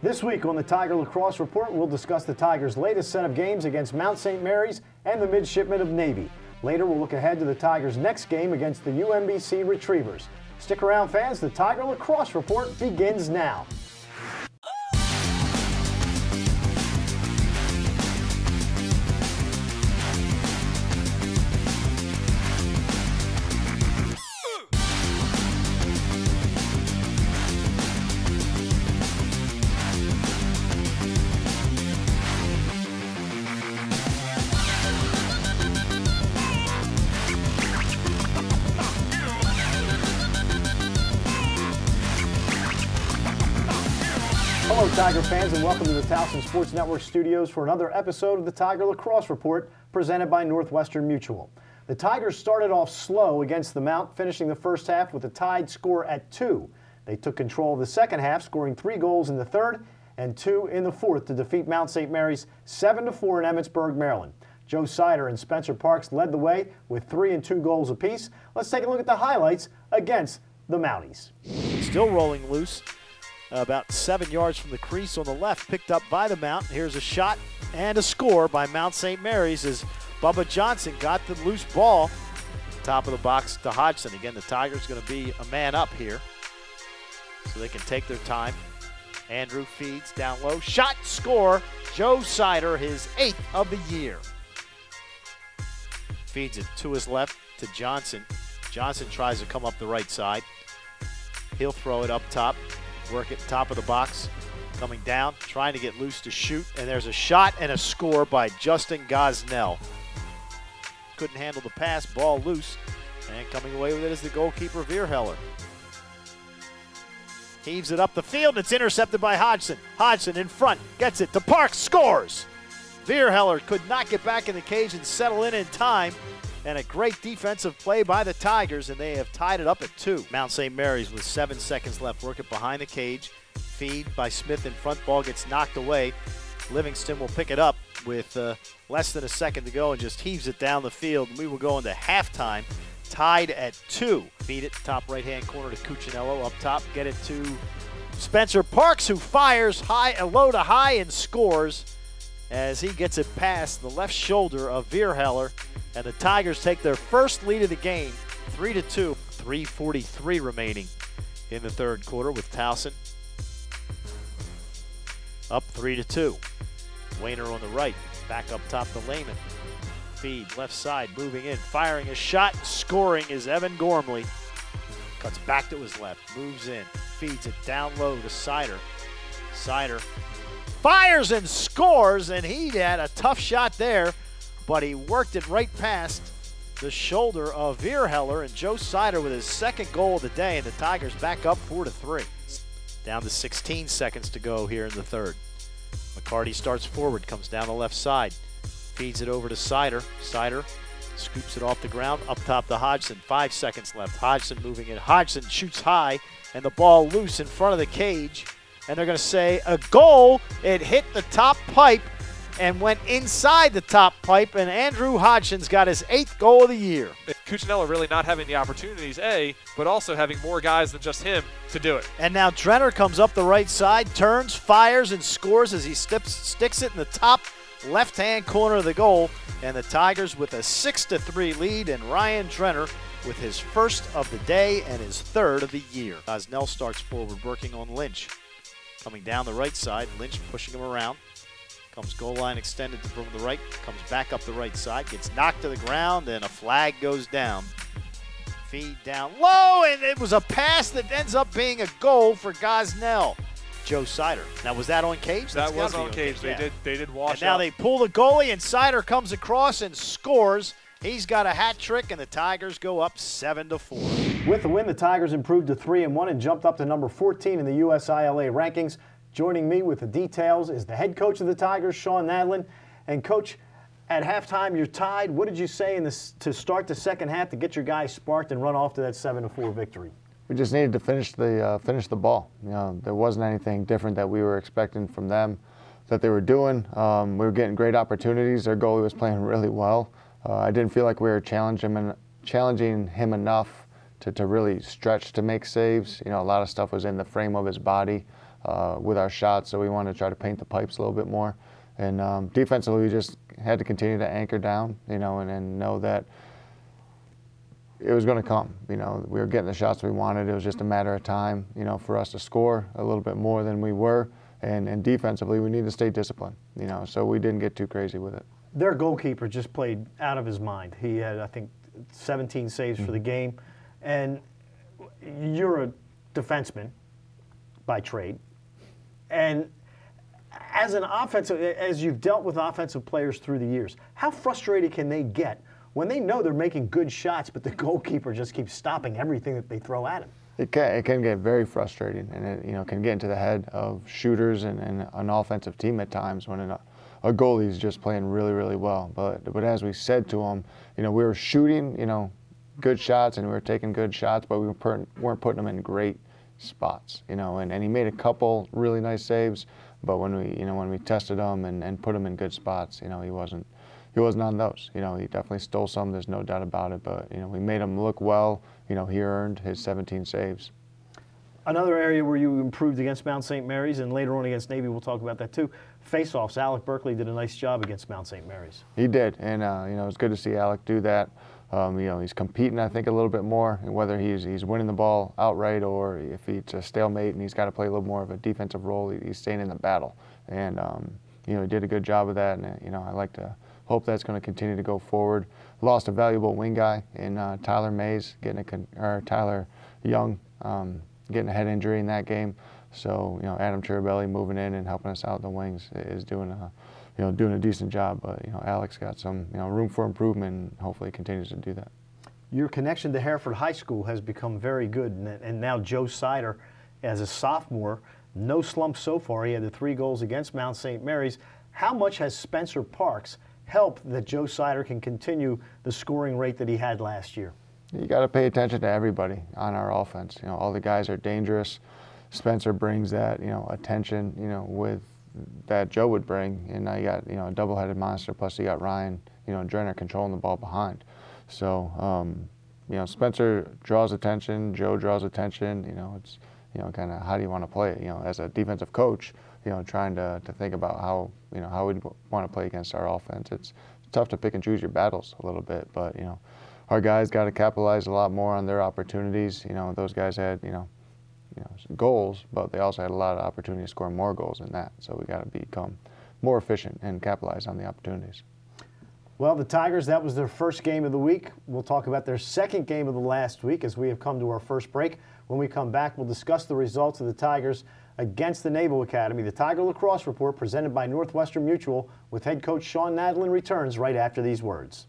This week on the Tiger Lacrosse Report, we'll discuss the Tigers' latest set of games against Mount St. Mary's and the Midshipmen of Navy. Later, we'll look ahead to the Tigers' next game against the UMBC Retrievers. Stick around, fans. The Tiger Lacrosse Report begins now. Hello, Tiger fans, and welcome to the Towson Sports Network studios for another episode of the Tiger Lacrosse Report presented by Northwestern Mutual. The Tigers started off slow against the Mount, finishing the first half with a tied score at 2. They took control of the second half, scoring 3 goals in the third and 2 in the fourth to defeat Mount St. Mary's 7-4 in Emmitsburg, Maryland. Joe Sider and Spencer Parks led the way with 3 and 2 goals apiece. Let's take a look at the highlights against the Mounties. Still rolling loose. About 7 yards from the crease on the left, picked up by the Mount. Here's a shot and a score by Mount St. Mary's as Bubba Johnson got the loose ball. Top of the box to Hodgson. Again, the Tigers going to be a man up here, so they can take their time. Andrew feeds down low. Shot, score. Joe Sider, his 8th of the year. Feeds it to his left to Johnson. Johnson tries to come up the right side. He'll throw it up top. Work at top of the box, coming down, trying to get loose to shoot, and there's a shot and a score by Justin Gosnell. Couldn't handle the pass, ball loose, and coming away with it is the goalkeeper, Vierheller. Heaves it up the field, it's intercepted by Hodgson. Hodgson in front, gets it to Parks, scores! Vierheller could not get back in the cage and settle in time. And a great defensive play by the Tigers, and they have tied it up at 2. Mount St. Mary's with 7 seconds left. Work it behind the cage. Feed by Smith in front. Ball gets knocked away. Livingston will pick it up with less than a second to go and just heaves it down the field. We will go into halftime tied at 2. Feed it top right-hand corner to Cuccinello up top. Get it to Spencer Parks, who fires high, low to high and scores as he gets it past the left shoulder of Vierheller. And the Tigers take their first lead of the game, 3-2. 3:43 remaining in the third quarter with Towson up 3-2. Wayner on the right, back up top to Lehman. Feed left side, moving in, firing a shot, scoring is Evan Gormley. Cuts back to his left, moves in, feeds it down low to Sider. Sider fires and scores, and he had a tough shot there, but he worked it right past the shoulder of Vierheller, and Joe Sider with his second goal of the day, and the Tigers back up 4-3. Down to 16 seconds to go here in the third. McCarty starts forward, comes down the left side, feeds it over to Sider. Sider scoops it off the ground, up top to Hodgson. 5 seconds left. Hodgson moving in. Hodgson shoots high, and the ball loose in front of the cage, and they're going to say a goal. It hit the top pipe and went inside the top pipe, and Andrew Hodgson's got his 8th goal of the year. Cuccinello really not having the opportunities, but also having more guys than just him to do it. And now Drenner comes up the right side, turns, fires, and scores as he sticks it in the top left-hand corner of the goal, and the Tigers with a 6-3 lead, and Ryan Drenner with his first of the day and his 3rd of the year. Gosnell starts forward, working on Lynch. Coming down the right side, Lynch pushing him around. Comes goal line extended from the right, comes back up the right side, gets knocked to the ground, and a flag goes down. Feed down low, and it was a pass that ends up being a goal for Gosnell. Joe Sider. Now, was that on cage? That was on cage. They did wash and now up. They pull the goalie, and Sider comes across and scores. He's got a hat trick, and the Tigers go up 7-4. With the win, the Tigers improved to 3-1 and jumped up to number 14 in the USILA rankings. Joining me with the details is the head coach of the Tigers, Shawn Nadelen. And, Coach, at halftime, you're tied. What did you say to start the second half to get your guys sparked and run off to that 7-4 victory? We just needed to finish the ball. You know, there wasn't anything different that we were expecting from them that they were doing. We were getting great opportunities. Their goalie was playing really well. I didn't feel like we were challenging him enough to really stretch to make saves. You know, a lot of stuff was in the frame of his body. with our shots, so we wanted to try to paint the pipes a little bit more. And defensively, we just had to continue to anchor down, you know, and know that it was going to come. You know, we were getting the shots we wanted. It was just a matter of time, you know, for us to score a little bit more than we were. And defensively, we need to stay disciplined, you know, so we didn't get too crazy with it. Their goalkeeper just played out of his mind. He had, I think, 17 saves for the game. And you're a defenseman by trade. And as an offensive, as you've dealt with offensive players through the years, how frustrated can they get when they know they're making good shots, but the goalkeeper just keeps stopping everything that they throw at him? It can get very frustrating, and it, you know, can get into the head of shooters and an offensive team at times when a goalie's just playing really, really well. But as we said to him, you know, we were shooting, you know, good shots and we were taking good shots, but we weren't putting them in great spots, you know. And he made a couple really nice saves, but when we tested him and put him in good spots, you know, he wasn't on those. You know, he definitely stole some. There's no doubt about it. But you know, we made him look well. You know, he earned his 17 saves. Another area where you improved against Mount St. Mary's, and later on against Navy, we'll talk about that too. Face-offs. Alec Berkeley did a nice job against Mount St. Mary's. He did, and you know, it's good to see Alec do that. You know, he's competing, I think, a little bit more, and whether he's winning the ball outright or if it's a stalemate and he's got to play a little more of a defensive role, he's staying in the battle. And you know, he did a good job of that, and you know, I like to hope that's going to continue to go forward. Lost a valuable wing guy in Tyler Mays, Tyler Young, getting a head injury in that game. So you know, Adam Cherubelli moving in and helping us out in the wings is doing a decent job. But you know, Alex got some room for improvement, and hopefully continues to do that. Your connection to Hereford High School has become very good, and now Joe Sider, as a sophomore, no slump so far. He had the 3 goals against Mount St. Mary's. How much has Spencer Parks helped that Joe Sider can continue the scoring rate that he had last year? You got to pay attention to everybody on our offense. You know, all the guys are dangerous. Spencer brings that, you know, attention, you know, with that Joe would bring, and now you got, you know, a double-headed monster. Plus you got Ryan, you know, Drenner controlling the ball behind. So, you know, Spencer draws attention. Joe draws attention. You know, it's, you know, kind of how do you want to play it? You know, as a defensive coach, you know, trying to think about how, you know, how we'd want to play against our offense. It's tough to pick and choose your battles a little bit, but you know, our guys got to capitalize a lot more on their opportunities. You know, those guys had, you know, goals, but they also had a lot of opportunity to score more goals than that. So we got to become more efficient and capitalize on the opportunities. Well, the Tigers, that was their first game of the week. We'll talk about their second game of the last week as we have come to our first break. When we come back, we'll discuss the results of the Tigers against the Naval Academy. The Tiger Lacrosse Report, presented by Northwestern Mutual, with head coach Shawn Nadelen, returns right after these words.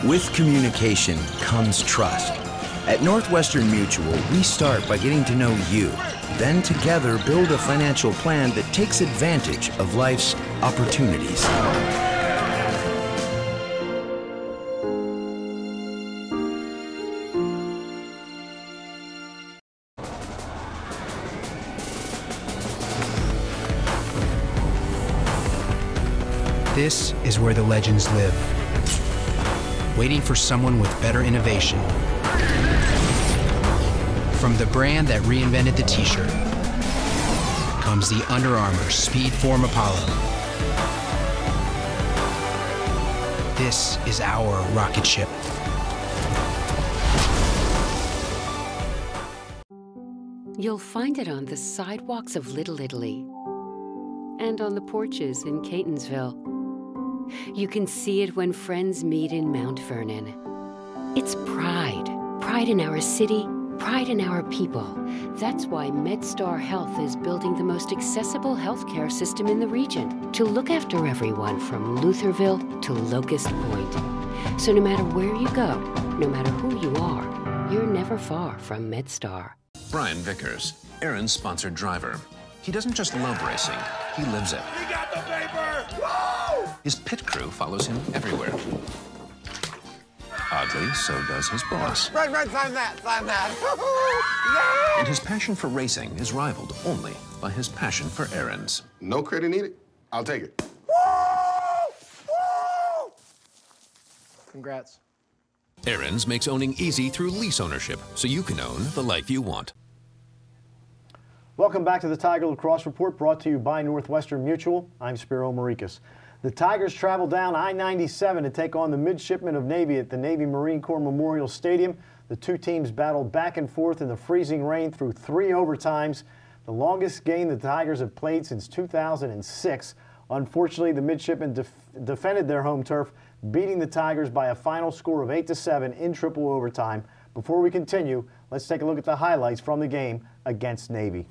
With communication comes trust. At Northwestern Mutual, we start by getting to know you. Then together build a financial plan that takes advantage of life's opportunities. This is where the legends live, waiting for someone with better innovation. From the brand that reinvented the t-shirt comes the Under Armour Speedform Apollo. This is our rocket ship. You'll find it on the sidewalks of Little Italy and on the porches in Catonsville. You can see it when friends meet in Mount Vernon. It's pride. Pride in our city, pride in our people. That's why MedStar Health is building the most accessible healthcare system in the region to look after everyone from Lutherville to Locust Point. So no matter where you go, no matter who you are, you're never far from MedStar. Brian Vickers, Aaron's sponsored driver. He doesn't just love racing, he lives it. We got the paper! Woo! His pit crew follows him everywhere. Oddly, so does his boss. Right, sign that, sign that. And his passion for racing is rivaled only by his passion for errands. No credit needed. I'll take it. Congrats. Aaron's makes owning easy through lease ownership, so you can own the life you want. Welcome back to the Tiger Lacrosse Report, brought to you by Northwestern Mutual. I'm Spiro Morekas. The Tigers travel down I-97 to take on the midshipmen of Navy at the Navy Marine Corps Memorial Stadium. The two teams battled back and forth in the freezing rain through 3 overtimes, the longest game the Tigers have played since 2006. Unfortunately, the midshipmen defended their home turf, beating the Tigers by a final score of 8-7 in triple overtime. Before we continue, let's take a look at the highlights from the game against Navy.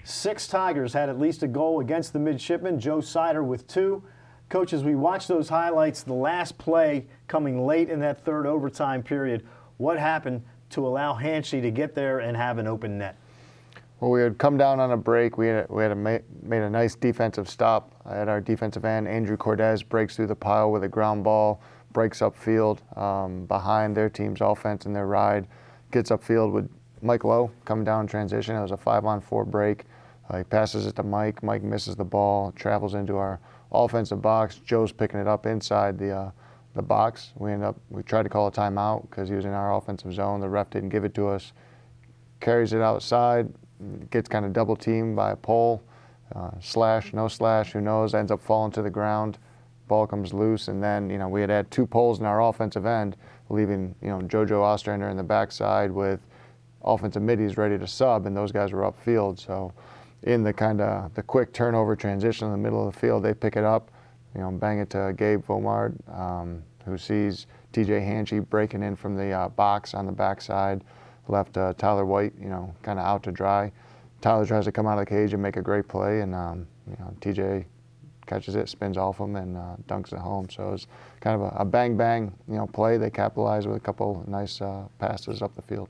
Six Tigers had at least a goal against the midshipmen, Joe Sider with 2. Coach, as we watch those highlights, the last play coming late in that third overtime period, what happened to allow Hanchy to get there and have an open net? Well, we had come down on a break. We had made a nice defensive stop at our defensive end. Andrew Cordes breaks through the pile with a ground ball, breaks upfield behind their team's offense in their ride, gets upfield with Mike Lowe coming down in transition. It was a 5-on-4 break. He passes it to Mike. Mike misses the ball, travels into our offensive box. Joe's picking it up inside the box. We tried to call a timeout because he was in our offensive zone. The ref didn't give it to us. Carries it outside, gets kind of double teamed by a pole. Slash, no slash, who knows, ends up falling to the ground. Ball comes loose, and then, we had 2 poles in our offensive end, leaving, JoJo Ostrander in the backside with offensive middies ready to sub, and those guys were upfield. So in the the quick turnover transition in the middle of the field, they pick it up, bang it to Gabe Vomard, who sees TJ Hanchy breaking in from the box on the backside, left Tyler White, kind of out to dry. Tyler tries to come out of the cage and make a great play, and TJ catches it, spins off him, and dunks it home. So it was kind of a bang-bang, play. They capitalized with a couple nice passes up the field.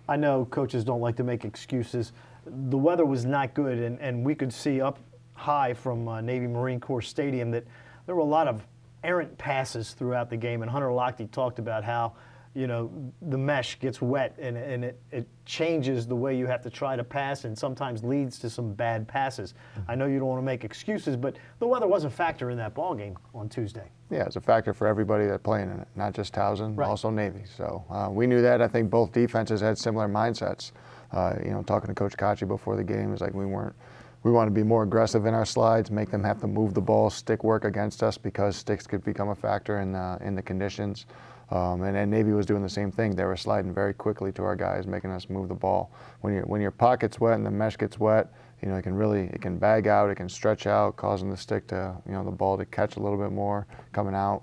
I know coaches don't like to make excuses. The weather was not good, and we could see up high from Navy Marine Corps Stadium that there were a lot of errant passes throughout the game, and Hunter Lochte talked about how the mesh gets wet and it changes the way you have to try to pass and sometimes leads to some bad passes. I know you don't want to make excuses, but the weather was a factor in that ball game on Tuesday. Yeah, it's a factor for everybody that's playing in it, not just Towson, right. Also Navy. So we knew that. I think both defenses had similar mindsets. Talking to Coach Kachi before the game, is like we want to be more aggressive in our slides, make them have to move the ball, stick work against us because sticks could become a factor in the conditions. And Navy was doing the same thing. They were sliding very quickly to our guys, making us move the ball. When your pocket's wet and the mesh gets wet, it can bag out, it can stretch out, causing the stick to, the ball to catch a little bit more coming out.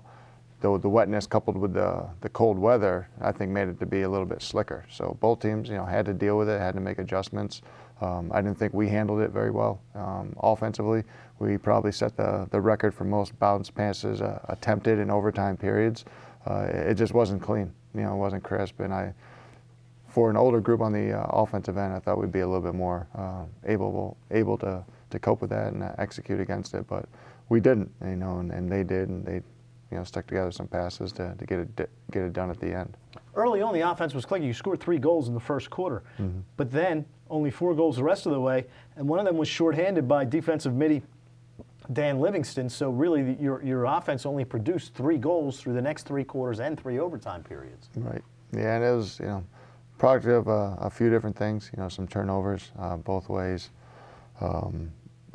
The wetness coupled with the cold weather, I think made it to be a little bit slicker. So both teams, had to deal with it, had to make adjustments. I didn't think we handled it very well. Offensively, we probably set the record for most bounce passes attempted in overtime periods. It just wasn't clean, it wasn't crisp, and for an older group on the offensive end, I thought we'd be a little bit more able to cope with that and execute against it, but we didn't, and they did, and they, stuck together some passes to get it done at the end. Early on, the offense was clicking. You scored 3 goals in the first quarter, but then only 4 goals the rest of the way, and one of them was shorthanded by defensive midi Dan Livingston. So really, your offense only produced 3 goals through the next 3 quarters and 3 overtime periods. Right. Yeah, and it was product of a few different things. Some turnovers both ways.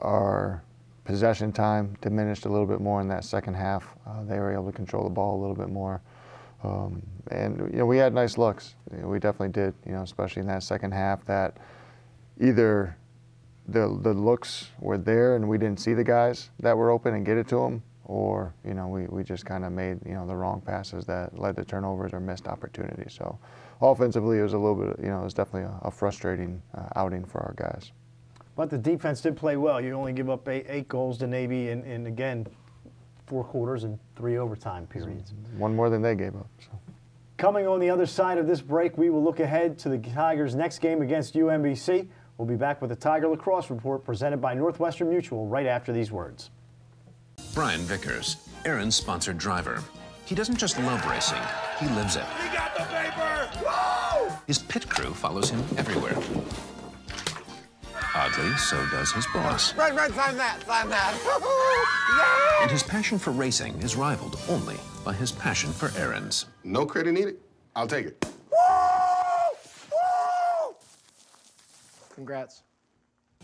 Our possession time diminished a little bit more in that second half. They were able to control the ball a little bit more. And we had nice looks. We definitely did. Especially in that second half. That either the looks were there and we didn't see the guys that were open and get it to them, or we just kind of made the wrong passes that led to turnovers or missed opportunities. So offensively, it was a little bit. It was definitely a frustrating outing for our guys. But the defense did play well. You only give up 8 goals to Navy in again 4 quarters and 3 overtime periods. One more than they gave up. So. Coming on the other side of this break, we will look ahead to the Tigers' next game against UMBC. We'll be back with the Tiger Lacrosse Report presented by Northwestern Mutual right after these words. Brian Vickers, Aaron's sponsored driver. He doesn't just love racing, he lives it. We got the paper! Woo! His pit crew follows him everywhere. Oddly, so does his boss. Red, sign that, sign that. Yeah! And his passion for racing is rivaled only by his passion for errands. No credit needed. I'll take it. Congrats.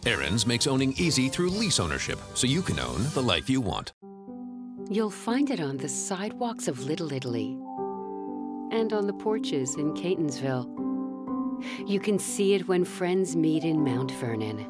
Aaron's makes owning easy through lease ownership, so you can own the life you want. You'll find it on the sidewalks of Little Italy and on the porches in Catonsville. You can see it when friends meet in Mount Vernon.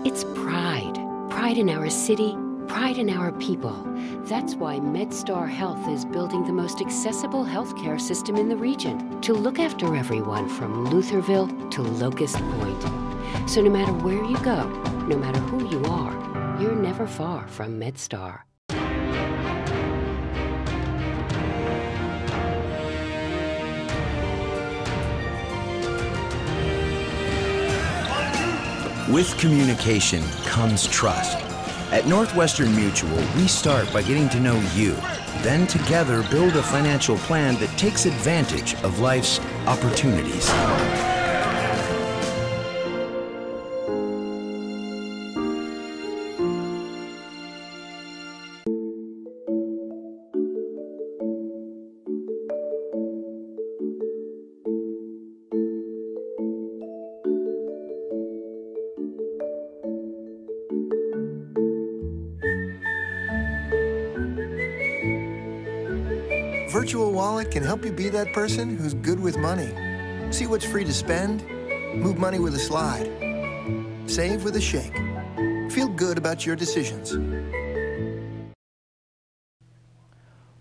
It's pride. Pride in our city, pride in our people. That's why MedStar Health is building the most accessible healthcare system in the region to look after everyone from Lutherville to Locust Point. So no matter where you go, no matter who you are, you're never far from MedStar. With communication comes trust. At Northwestern Mutual, we start by getting to know you, then together build a financial plan that takes advantage of life's opportunities. Virtual Wallet can help you be that person who's good with money. See what's free to spend, move money with a slide, save with a shake. Feel good about your decisions.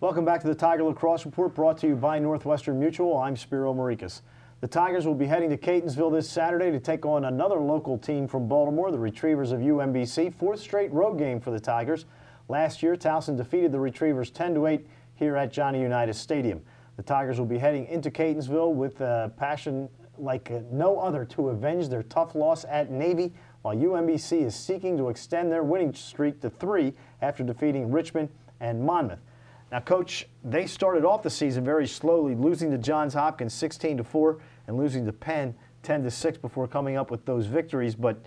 Welcome back to the Tiger Lacrosse Report, brought to you by Northwestern Mutual. I'm Spiro Morekas. The Tigers will be heading to Catonsville this Saturday to take on another local team from Baltimore, the Retrievers of UMBC. Fourth straight road game for the Tigers. Last year, Towson defeated the Retrievers 10-8 here at Johnny Unitas Stadium. The Tigers will be heading into Catonsville with a passion like no other to avenge their tough loss at Navy, while UMBC is seeking to extend their winning streak to 3 after defeating Richmond and Monmouth. Now, Coach, they started off the season very slowly, losing to Johns Hopkins 16-4 and losing to Penn 10-6 before coming up with those victories. But,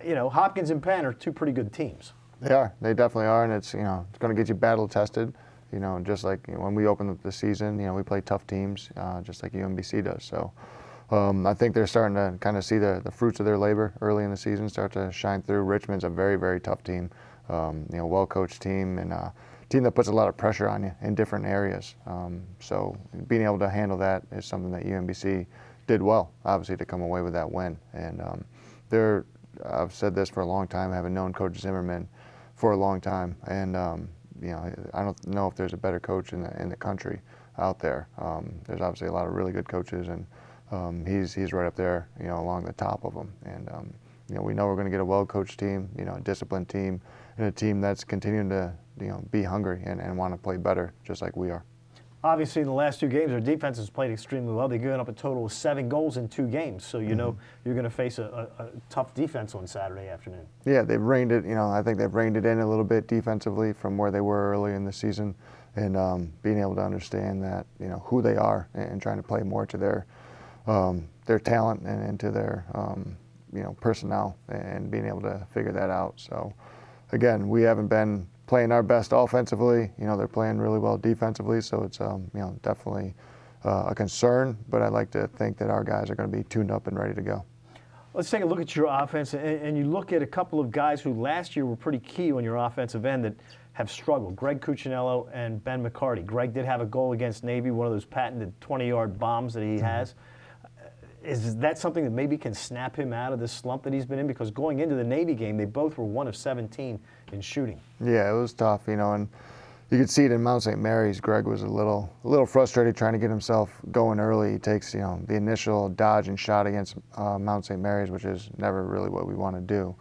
you know, Hopkins and Penn are two pretty good teams. They are. They definitely are, and it's, you know, it's going to get you battle tested. You know, just like when we opened up the season, you know, we play tough teams, just like UMBC does. So I think they're starting to kind of see the fruits of their labor early in the season start to shine through. Richmond's a very, very tough team, you know, well-coached team, and team that puts a lot of pressure on you in different areas. So being able to handle that is something that UMBC did well, obviously, to come away with that win. And I've said this for a long time, having known Coach Zimmerman for a long time, and you know, I don't know if there's a better coach in the country out there. There's obviously a lot of really good coaches, and he's right up there, you know, along the top of them. And you know, we know we're going to get a well-coached team, you know, a disciplined team, and a team that's continuing to, you know, be hungry and want to play better, just like we are. Obviously, in the last 2 games, their defense has played extremely well. They've given up a total of 7 goals in 2 games. So, you know, you're going to face a tough defense on Saturday afternoon. Yeah, they've reined it, you know, I think they've reined it in a little bit defensively from where they were early in the season. And being able to understand that, you know, who they are and trying to play more to their talent and to their, you know, personnel, and being able to figure that out. So, again, we haven't been playing our best offensively. You know, they're playing really well defensively, so it's you know, definitely a concern, but I like to think that our guys are going to be tuned up and ready to go. Let's take a look at your offense, and you look at a couple of guys who last year were pretty key on your offensive end that have struggled, Greg Cuccinello and Ben McCarty. Greg did have a goal against Navy, one of those patented 20-yard bombs that he has. Is that something that maybe can snap him out of this slump that he's been in? Because going into the Navy game, they both were 1 of 17 in shooting. Yeah, it was tough, you know, and you could see it in Mount St. Mary's. Greg was a little frustrated trying to get himself going early. He takes, you know, the initial dodge and shot against Mount St. Mary's, which is never really what we want to do.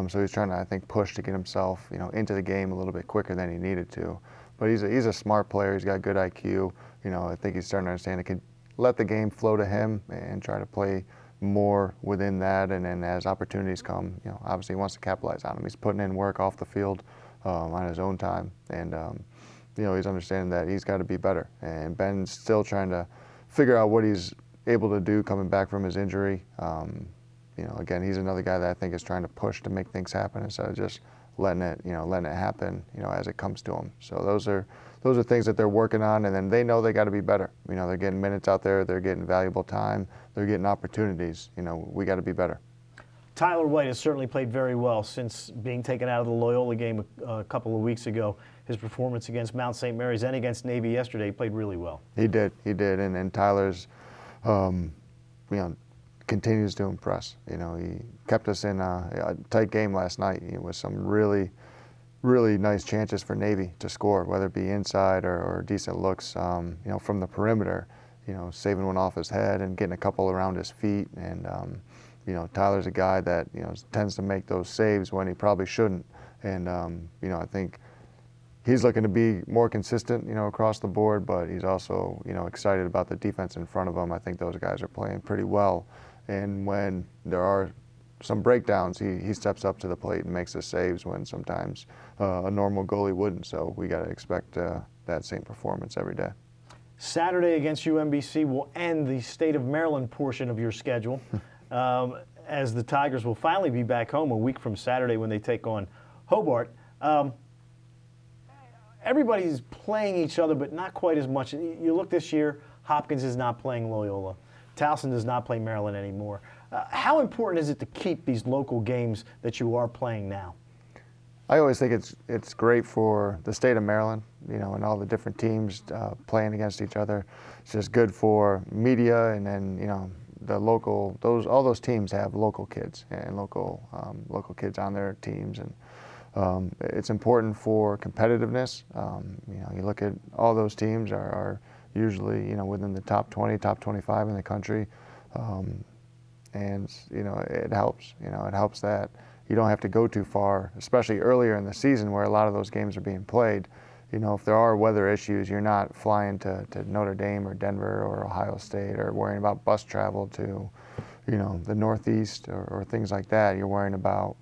So he's trying to, I think, push to get himself, you know, into the game a little bit quicker than he needed to. But he's a smart player. He's got good IQ. You know, I think he's starting to understand it could let the game flow to him and try to play more within that. And then as opportunities come, you know, obviously he wants to capitalize on them. He's putting in work off the field on his own time. And, you know, he's understanding that he's got to be better. And Ben's still trying to figure out what he's able to do coming back from his injury. You know, again, he's another guy that I think is trying to push to make things happen instead of just letting it happen, you know, as it comes to him. So those are things that they're working on, and then they know they got to be better. You know, they're getting minutes out there, they're getting valuable time, they're getting opportunities. You know, we got to be better. Tyler White has certainly played very well since being taken out of the Loyola game a couple of weeks ago. His performance against Mount St. Mary's and against Navy yesterday, he played really well. He did, and Tyler's, you know, continues to impress. You know, he kept us in a tight game last night with some really nice chances for Navy to score, whether it be inside or decent looks, you know, from the perimeter, you know, saving one off his head and getting a couple around his feet. And, you know, Tyler's a guy that, you know, tends to make those saves when he probably shouldn't. And, you know, I think he's looking to be more consistent, you know, across the board, but he's also, you know, excited about the defense in front of him. I think those guys are playing pretty well. And when there are some breakdowns, he steps up to the plate and makes the saves when sometimes a normal goalie wouldn't. So we got to expect that same performance every day. Saturday against UMBC will end the state of Maryland portion of your schedule, as the Tigers will finally be back home a week from Saturday when they take on Hobart. Everybody's playing each other, but not quite as much. You look this year, Hopkins is not playing Loyola. Towson does not play Maryland anymore. How important is it to keep these local games that you are playing now? I always think it's great for the state of Maryland, you know, and all the different teams playing against each other. It's just good for media, and then, you know, the local, all those teams have local kids and local kids on their teams, and it's important for competitiveness. You know, you look at all those teams are usually, you know, within the top 20, top 25 in the country. And, you know, it helps. You know, it helps that you don't have to go too far, especially earlier in the season where a lot of those games are being played. You know, if there are weather issues, you're not flying to Notre Dame or Denver or Ohio State or worrying about bus travel to, you know, the Northeast or things like that. You're worrying about,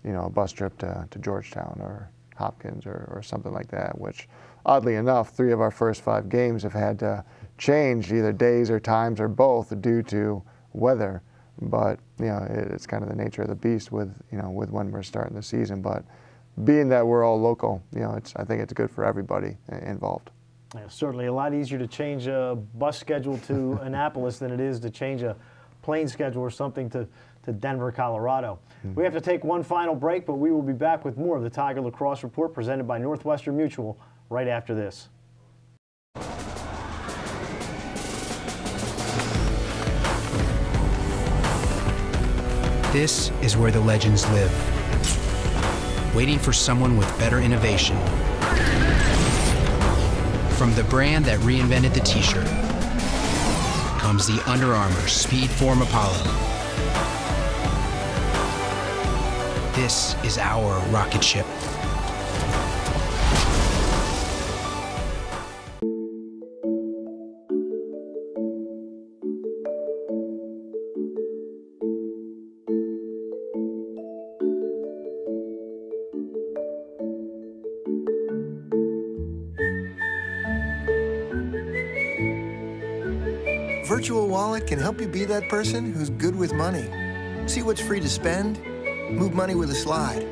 you know, a bus trip to Georgetown or Hopkins or something like that, which oddly enough, 3 of our first 5 games have had to change either days or times or both due to weather. But, you know, it's kind of the nature of the beast with, you know, with when we're starting the season. But being that we're all local, you know, I think it's good for everybody involved. Yeah, certainly a lot easier to change a bus schedule to Annapolis than it is to change a plane schedule or something to Denver, Colorado. We have to take one final break, but we will be back with more of the Tiger Lacrosse Report presented by Northwestern Mutual right after this. This is where the legends live, waiting for someone with better innovation. From the brand that reinvented the t-shirt comes the Under Armour Speedform Apollo. This is our rocket ship. Virtual Wallet can help you be that person who's good with money. See what's free to spend, move money with a slide,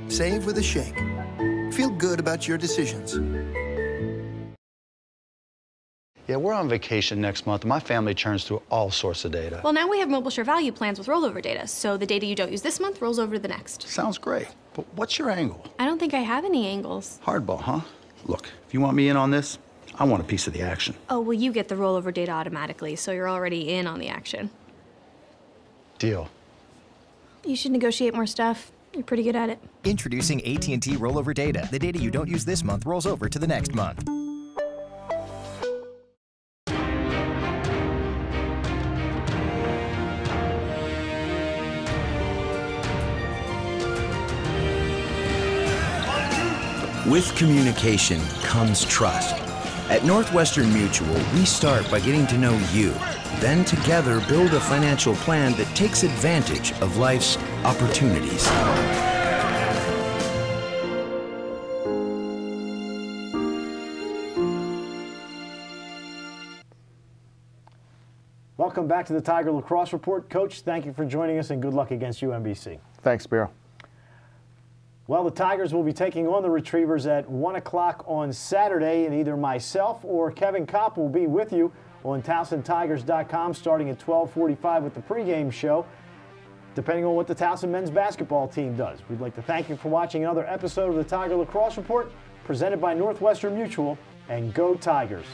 save with a shake. Feel good about your decisions. Yeah, we're on vacation next month. My family churns through all sorts of data. Well, now we have mobile share value plans with rollover data, so the data you don't use this month rolls over to the next. Sounds great, but what's your angle? I don't think I have any angles. Hardball, huh? Look, if you want me in on this, I want a piece of the action. Oh, well, you get the rollover data automatically, so you're already in on the action. Deal. You should negotiate more stuff. You're pretty good at it. Introducing AT&T Rollover Data. The data you don't use this month rolls over to the next month. With communication comes trust. At Northwestern Mutual, we start by getting to know you. Then together build a financial plan that takes advantage of life's opportunities. Welcome back to the Tiger Lacrosse Report. Coach, thank you for joining us and good luck against UMBC. Thanks, Spiro. Well, the Tigers will be taking on the Retrievers at 1 o'clock on Saturday, and either myself or Kevin Kopp will be with you on TowsonTigers.com starting at 12:45 with the pregame show, depending on what the Towson men's basketball team does. We'd like to thank you for watching another episode of the Tiger Lacrosse Report presented by Northwestern Mutual, and go Tigers.